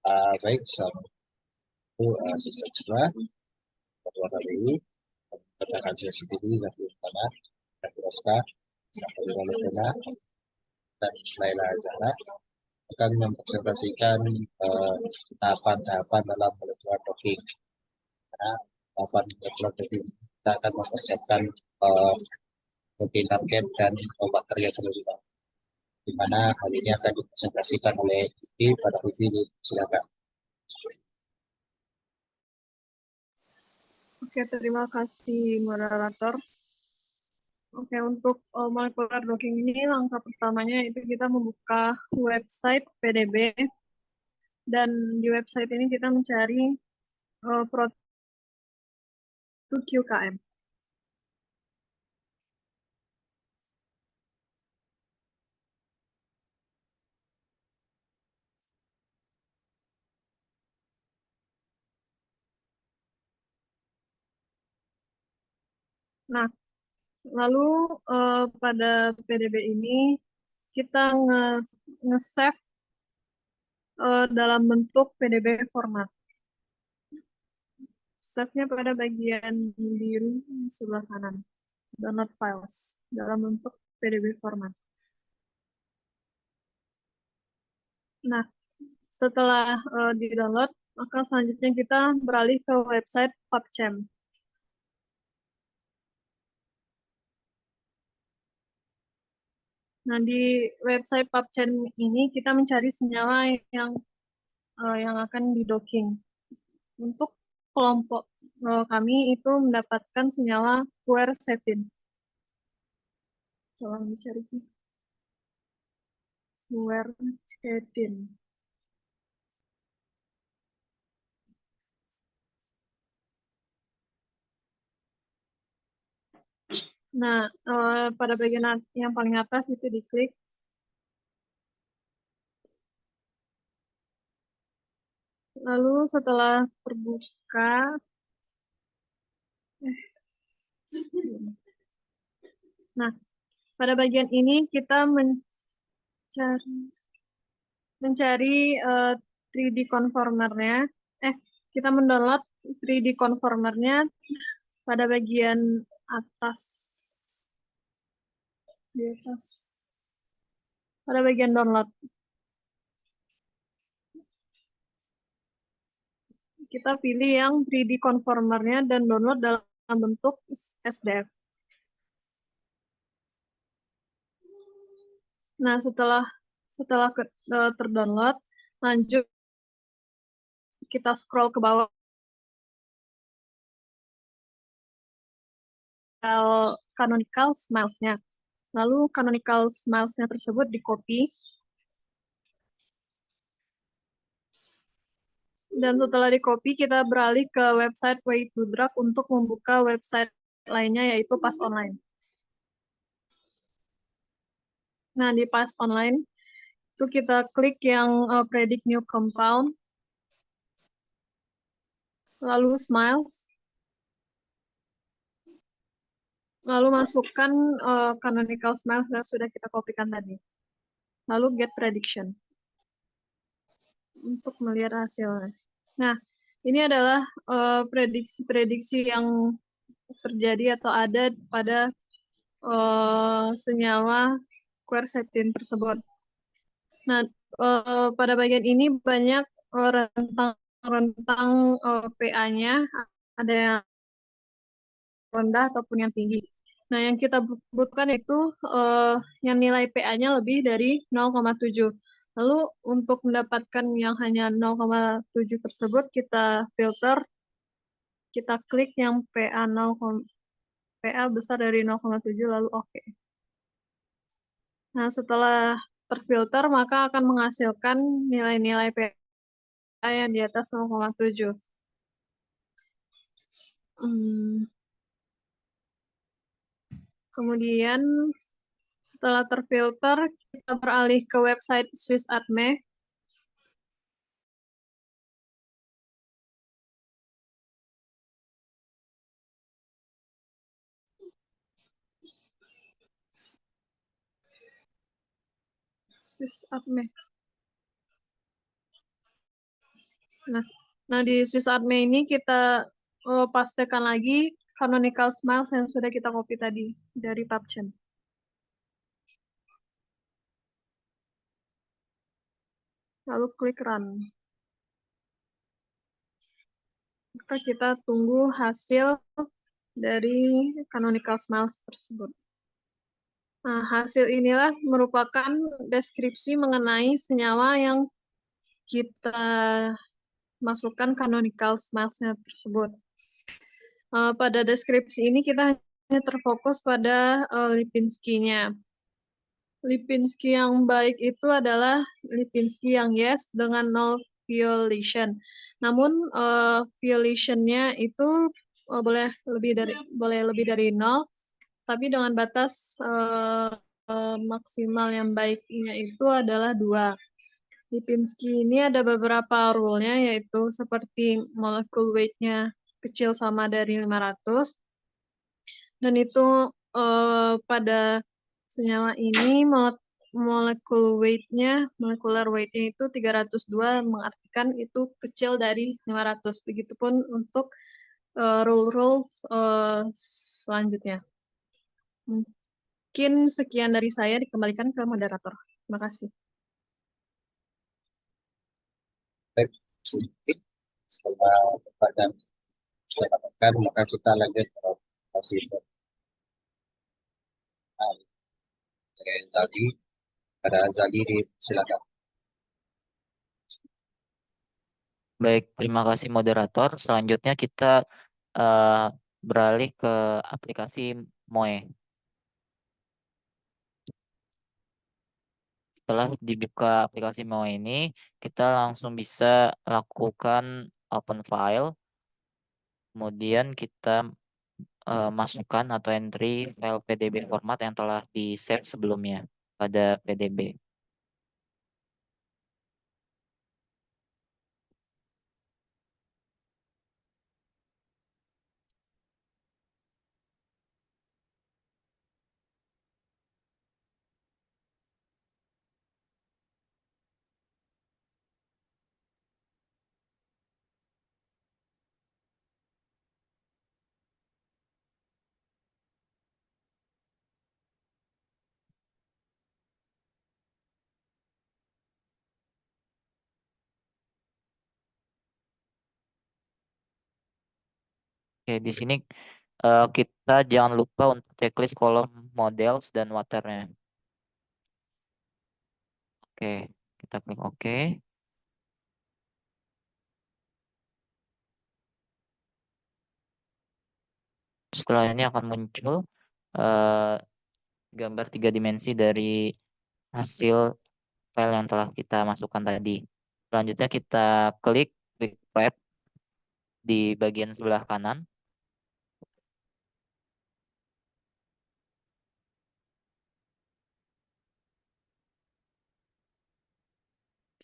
Baik, assalamualaikum siswa-siswa. Ketua KPI, katakan saya sendiri, Zafir Utama, dan Roska, sampai Walidana, dan Laila Jana akan mempresentasikan tahapan-tahapan dalam pelajaran docking. Karena tahapan pelajaran docking kita akan mempersiapkan docking target dan materi yang sudah kita, di mana hal ini akan dipresentasikan oleh Vivi pada Vivi. Silakan. Oke, terima kasih moderator. Oke, untuk molecular docking ini langkah pertamanya itu kita membuka website PDB, dan di website ini kita mencari produk QKM. Nah, lalu pada PDB ini kita nge-save dalam bentuk PDB format. Save-nya pada bagian biru sebelah kanan. Download files dalam bentuk PDB format. Nah, setelah di-download, maka selanjutnya kita beralih ke website PubChem. Nah, di website PubChem ini kita mencari senyawa yang akan di-docking. Untuk kelompok kami itu mendapatkan senyawa quercetin. Tolong dicari quercetin. Nah, pada bagian yang paling atas itu diklik. Lalu setelah terbuka, nah, pada bagian ini kita mencari 3D conformernya. Kita mendownload 3D conformernya pada bagian atas. Di atas. Pada bagian download. Kita pilih yang 3D conformernya dan download dalam bentuk SDF. Nah, setelah terdownload, lanjut kita scroll ke bawah canonical smiles-nya. Lalu canonical smiles-nya tersebut di-copy. Dan setelah di-copy, kita beralih ke website Way2Drug untuk membuka website lainnya, yaitu PAS Online. Nah, di PAS Online, itu kita klik yang Predict New Compound, lalu Smiles, lalu masukkan canonical smiles yang sudah kita kopikan tadi. Lalu Get Prediction untuk melihat hasilnya. Nah, ini adalah prediksi-prediksi yang terjadi atau ada pada senyawa quercetin tersebut. Nah, pada bagian ini banyak rentang PA-nya, ada yang rendah ataupun yang tinggi. Nah, yang kita butuhkan itu yang nilai PA-nya lebih dari 0,7. Lalu untuk mendapatkan yang hanya 0,7 tersebut, kita filter, kita klik yang PA besar dari 0,7, lalu oke. Nah, setelah terfilter, maka akan menghasilkan nilai-nilai PA yang di atas 0,7. Kemudian, setelah terfilter, kita beralih ke website SwissAdme. SwissAdme. Nah, nah di Swiss Army ini kita pastekan lagi canonical smiles yang sudah kita copy tadi dari PubChem. Lalu klik run. Maka kita tunggu hasil dari canonical smiles tersebut. Nah, hasil inilah merupakan deskripsi mengenai senyawa yang kita masukkan canonical smiles-nya tersebut. Pada deskripsi ini kita hanya terfokus pada Lipinski-nya. Lipinski yang baik itu adalah Lipinski yang yes dengan no violation. Namun violation-nya itu boleh lebih dari 0, tapi dengan batas maksimal yang baiknya itu adalah 2. Lipinski ini ada beberapa rule-nya, yaitu seperti molecule weight-nya kecil sama dari 500, dan itu pada senyawa ini molecular weight-nya itu 302, mengartikan itu kecil dari 500. Begitupun untuk rule-rule selanjutnya. Mungkin sekian dari saya, dikembalikan ke moderator. Terima kasih. Baik, sedikit setelah pada saya katakan, maka kita lanjut ke presentasi dari Zali. Pada Zali, silakan. Baik, terima kasih moderator. Selanjutnya kita eh, beralih ke aplikasi Moe. Setelah dibuka aplikasi Moe ini, kita langsung bisa lakukan open file. Kemudian kita masukkan atau entry file PDB format yang telah di-save sebelumnya pada PDB. Oke, di sini kita jangan lupa untuk checklist kolom models dan waternya. Oke, kita klik OK. Setelah ini akan muncul eh, gambar 3 dimensi dari hasil file yang telah kita masukkan tadi. Selanjutnya kita klik Prep di bagian sebelah kanan.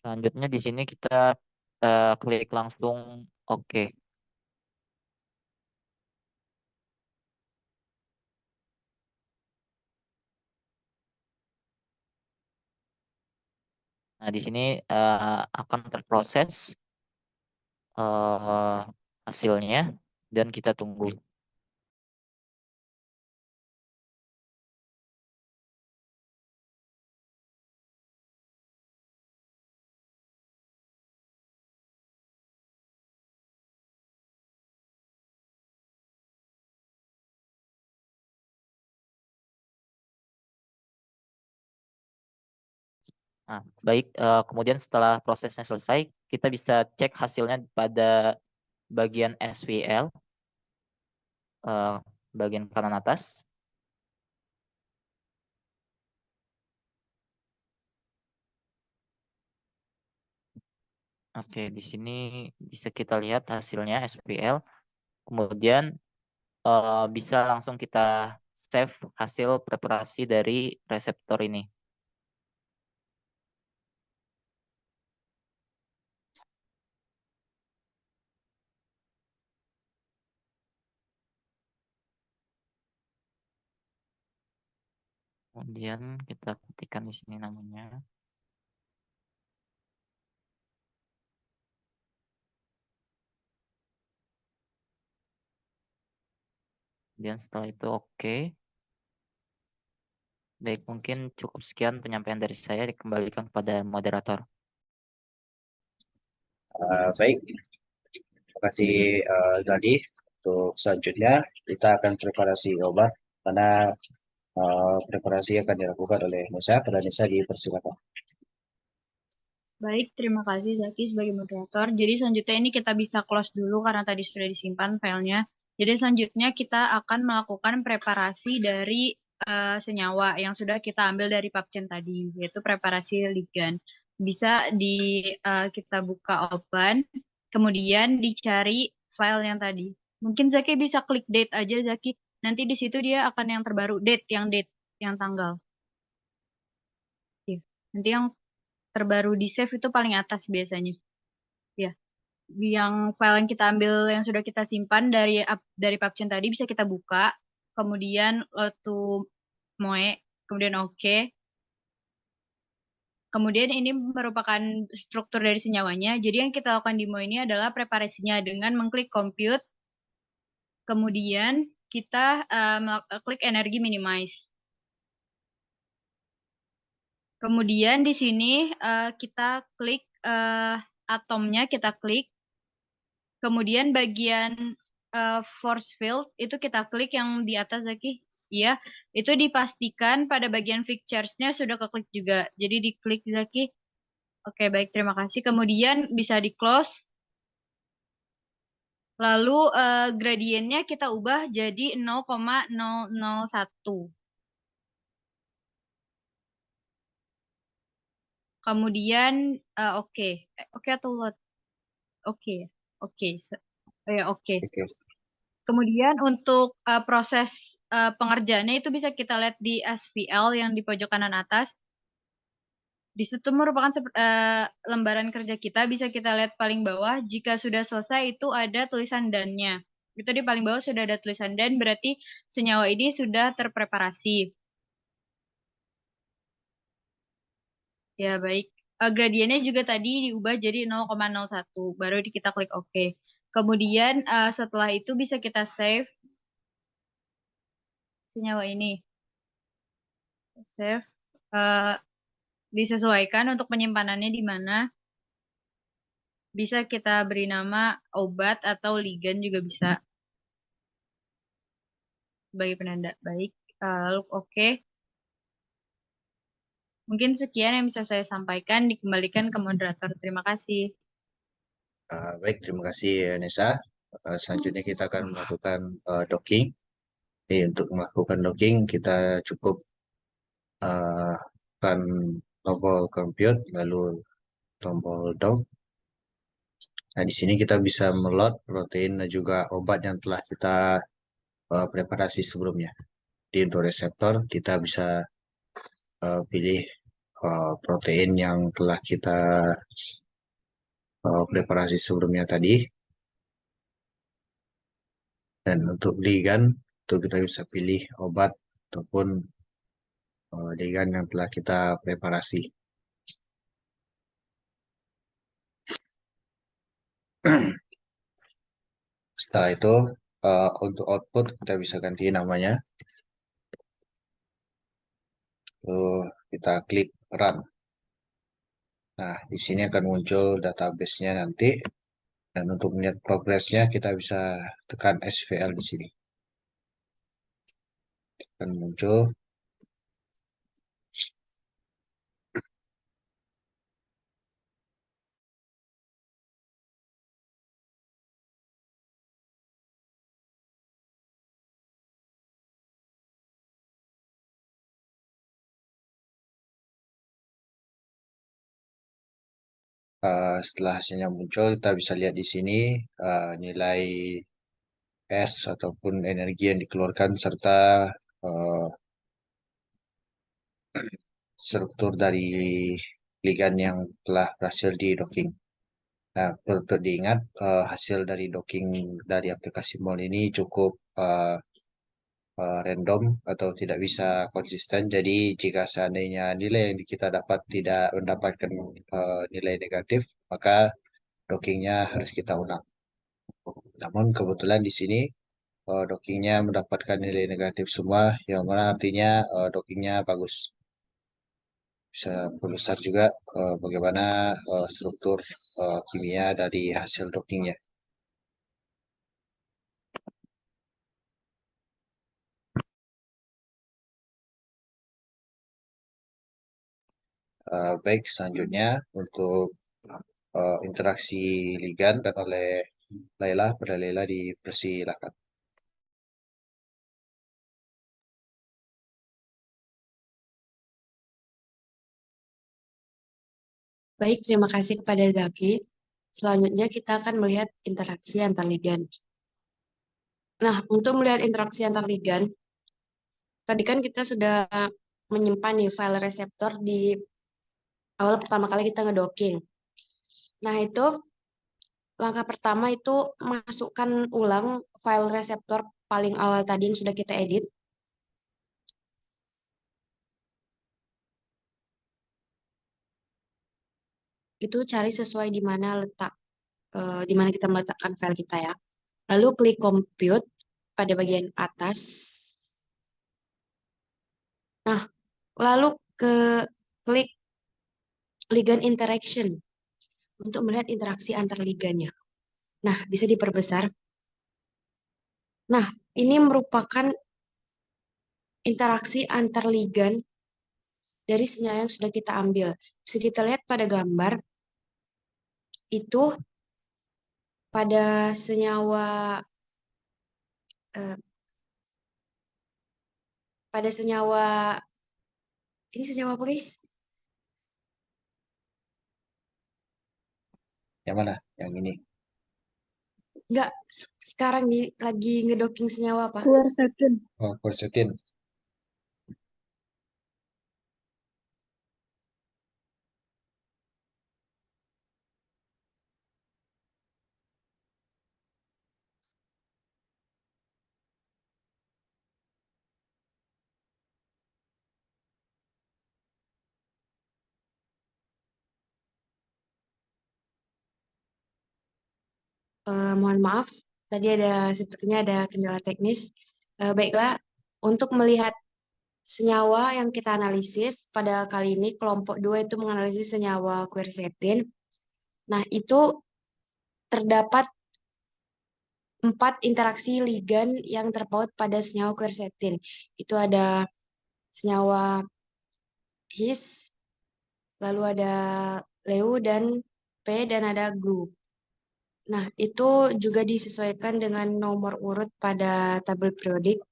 Selanjutnya di sini kita klik langsung OK. Nah, di sini akan terproses hasilnya dan kita tunggu. Nah, baik, kemudian setelah prosesnya selesai, kita bisa cek hasilnya pada bagian SVL, bagian kanan atas. Oke, di sini bisa kita lihat hasilnya SVL. Kemudian bisa langsung kita save hasil preparasi dari reseptor ini. Kemudian kita ketikkan di sini namanya. Kemudian setelah itu oke. Baik, mungkin cukup sekian penyampaian dari saya, dikembalikan kepada moderator. Baik, terima kasih Gadi. Untuk selanjutnya kita akan preparasi obat karena preparasi akan dilakukan oleh Nisa. Pada Nisa dipersilakan. Baik, terima kasih Zaki sebagai moderator. Jadi selanjutnya ini kita bisa close dulu karena tadi sudah disimpan filenya. Jadi selanjutnya kita akan melakukan preparasi dari senyawa yang sudah kita ambil dari PubChem tadi, yaitu preparasi ligand. Bisa kita buka open, kemudian dicari file yang tadi. Mungkin Zaki bisa klik date aja Zaki. Nanti di situ dia akan yang terbaru date, yang tanggal. Iya. Nanti yang terbaru di save itu paling atas biasanya. Ya, yang file yang kita ambil yang sudah kita simpan dari PubChem tadi bisa kita buka, kemudian to moe, kemudian oke. Kemudian ini merupakan struktur dari senyawanya. Jadi yang kita lakukan di moe ini adalah preparasinya dengan mengklik compute, kemudian kita klik energi minimize. Kemudian di sini kita klik atomnya, kita klik. Kemudian bagian force field itu kita klik yang di atas Zaki. Iya, itu dipastikan pada bagian fixtures-nya sudah keklik juga. Jadi diklik Zaki. Oke, baik, terima kasih. Kemudian bisa di close. Lalu gradiennya kita ubah jadi 0,001. Kemudian oke. Oke atau lot? Oke. Oke. Ya, oke. Oke. Kemudian untuk proses pengerjaannya itu bisa kita lihat di SVL yang di pojok kanan atas. Di situ merupakan lembaran kerja kita, bisa kita lihat paling bawah. Jika sudah selesai itu ada tulisan dan-nya. Itu di paling bawah sudah ada tulisan dan, berarti senyawa ini sudah terpreparasi. Ya, baik. Gradiennya juga tadi diubah jadi 0,01, baru kita klik OK. Kemudian setelah itu bisa kita save senyawa ini. Save. Disesuaikan untuk penyimpanannya di mana. Bisa kita beri nama obat atau ligan juga bisa. Sebagai penanda. Baik. Lalu oke. Mungkin sekian yang bisa saya sampaikan. Dikembalikan ke moderator. Terima kasih. Baik, terima kasih Nisa. Selanjutnya kita akan melakukan docking. Jadi untuk melakukan docking kita cukup tekan tombol compute lalu tombol dock. Nah, di sini kita bisa meload protein dan juga obat yang telah kita preparasi sebelumnya. Di untuk reseptor kita bisa pilih protein yang telah kita preparasi sebelumnya tadi. Dan untuk ligand itu kita bisa pilih obat ataupun ligand yang telah kita preparasi. Setelah itu untuk output kita bisa ganti namanya. Lalu kita klik run. Nah, di sini akan muncul database-nya nanti. Dan untuk melihat progresnya kita bisa tekan SVL di sini. Akan muncul. Setelah hasilnya muncul, kita bisa lihat di sini nilai S ataupun energi yang dikeluarkan serta struktur dari ligand yang telah berhasil di docking. Nah, perlu diingat hasil dari docking dari aplikasi MOL ini cukup random atau tidak bisa konsisten. Jadi jika seandainya nilai yang kita dapat tidak mendapatkan nilai negatif, maka dockingnya harus kita ulang. Namun kebetulan di sini dockingnya mendapatkan nilai negatif semua, yang mana artinya dockingnya bagus. Bisa berbesar juga bagaimana struktur kimia dari hasil dockingnya. Baik, selanjutnya untuk interaksi ligan kan oleh Laila, pada Laila dipersilakan. Baik, terima kasih kepada Zaki. Selanjutnya kita akan melihat interaksi antar ligan. Nah, untuk melihat interaksi antar ligan, tadi kan kita sudah menyimpan nih file reseptor di awal pertama kali kita ngedocking. Nah, itu langkah pertama itu masukkan ulang file reseptor paling awal tadi yang sudah kita edit. Itu cari sesuai di mana letak, di mana kita meletakkan file kita ya. Lalu klik compute pada bagian atas. Nah, lalu klik ligand interaction untuk melihat interaksi antar ligannya. Nah, bisa diperbesar. Nah, ini merupakan interaksi antar ligan dari senyawa yang sudah kita ambil. Bisa kita lihat pada gambar, itu pada senyawa eh, pada senyawa ini senyawa apa guys? Yang mana? Yang ini. Enggak, sekarang lagi ngedocking senyawa apa? Quercetin. Oh, quercetin. Mohon maaf, tadi sepertinya ada kendala teknis. Baiklah, untuk melihat senyawa yang kita analisis pada kali ini kelompok 2 itu menganalisis senyawa quercetin. Nah, itu terdapat 4 interaksi ligan yang terpaut pada senyawa quercetin. Itu ada senyawa His, lalu ada Leu dan P, dan ada GLU. Nah, itu juga disesuaikan dengan nomor urut pada tabel periodik.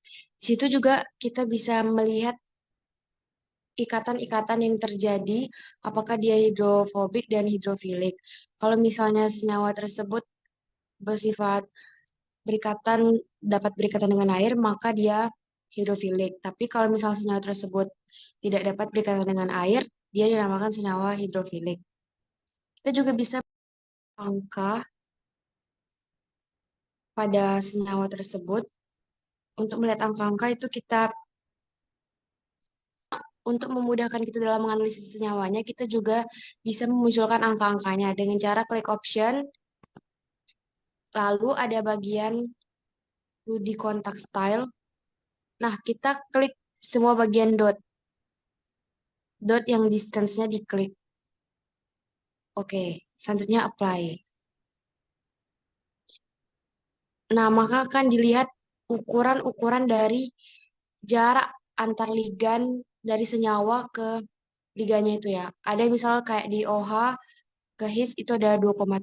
Di situ juga kita bisa melihat ikatan-ikatan yang terjadi, apakah dia hidrofobik dan hidrofilik. Kalau misalnya senyawa tersebut bersifat dapat berikatan dengan air, maka dia hidrofilik. Tapi kalau misalnya senyawa tersebut tidak dapat berikatan dengan air, dia dinamakan senyawa hidrofilik. Kita juga bisa angka pada senyawa tersebut. Untuk melihat angka-angka itu untuk memudahkan kita dalam menganalisis senyawanya, kita juga bisa memunculkan angka-angkanya dengan cara klik option, lalu ada bagian di kontak style. Nah, kita klik semua bagian dot yang distance-nya diklik. Oke, selanjutnya apply. Nah, maka akan dilihat ukuran-ukuran dari jarak antar ligan dari senyawa ke liganya itu ya. Ada misal kayak di OH ke His itu ada 2,7.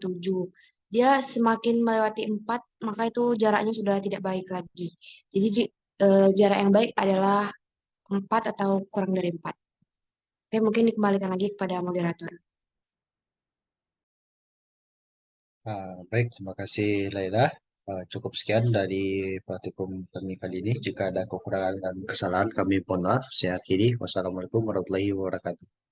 Dia semakin melewati 4, maka itu jaraknya sudah tidak baik lagi. Jadi jarak yang baik adalah 4 atau kurang dari 4. Oke, mungkin dikembalikan lagi kepada moderator. Baik, terima kasih Laila. Cukup sekian dari praktikum kami kali ini. Jika ada kekurangan dan kesalahan, kami mohon maaf. Saya akhiri. Wassalamualaikum warahmatullahi wabarakatuh.